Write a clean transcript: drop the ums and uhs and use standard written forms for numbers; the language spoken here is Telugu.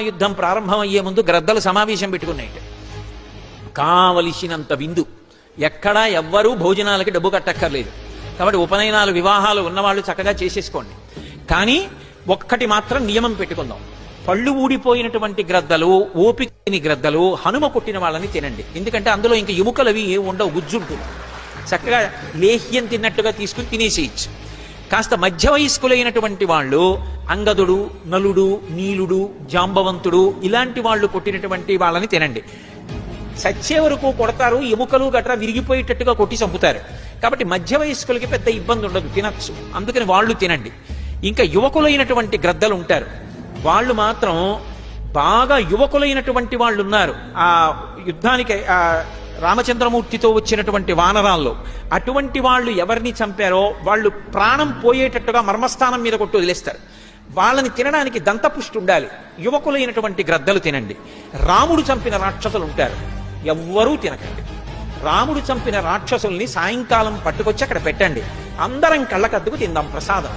యుద్ధం ప్రారంభమయ్యే ముందు గ్రద్దలు సమావేశం పెట్టుకున్నాయి. కావలసినంత విందు, ఎక్కడా ఎవ్వరూ భోజనాలకి డబ్బు కట్టక్కర్లేదు. కాబట్టి ఉపనయనాలు వివాహాలు ఉన్నవాళ్ళు చక్కగా చేసేసుకోండి. కానీ ఒక్కటి మాత్రం నియమం పెట్టుకుందాం, పళ్ళు ఊడిపోయినటువంటి గ్రద్దలు, ఓపికని గ్రద్దలు, హనుమ కొట్టిన వాళ్ళని తినండి. ఎందుకంటే అందులో ఇంక ఎముకలవి ఏ ఉండవు, గుజ్జుంటుంది. చక్కగా లేహ్యం తిన్నట్టుగా తీసుకుని తినేసేయచ్చు. కాస్త మధ్య వయస్కులైనటువంటి వాళ్ళు అంగదుడు, నలుడు, నీలుడు, జాంబవంతుడు ఇలాంటి వాళ్ళు కొట్టినటువంటి వాళ్ళని తినండి. చచ్చే వరకు కొడతారు, ఎముకలు గట్రా విరిగిపోయేటట్టుగా కొట్టి చంపుతారు. కాబట్టి మధ్య వయస్కులకి పెద్ద ఇబ్బంది ఉండదు, తినచ్చు. అందుకని వాళ్ళు తినండి. ఇంకా యువకులైనటువంటి గ్రద్దలు ఉంటారు, వాళ్ళు మాత్రం బాగా యువకులైనటువంటి వాళ్ళు ఉన్నారు ఆ యుద్ధానికి రామచంద్రమూర్తితో వచ్చినటువంటి వానరాల్లో. అటువంటి వాళ్ళు ఎవరిని చంపారో వాళ్ళు ప్రాణం పోయేటట్టుగా మర్మస్థానం మీద కొట్టి వదిలేస్తారు. వాళ్ళని తినడానికి దంతపుష్టి ఉండాలి. యువకులైనటువంటి గ్రద్దలు తినండి. రాముడు చంపిన రాక్షసులు ఉంటారు, ఎవ్వరూ తినకండి. రాముడు చంపిన రాక్షసుల్ని సాయంకాలం పట్టుకొచ్చి అక్కడ పెట్టండి, అందరం కళ్ళకద్దుకు తిందాం, ప్రసాదం.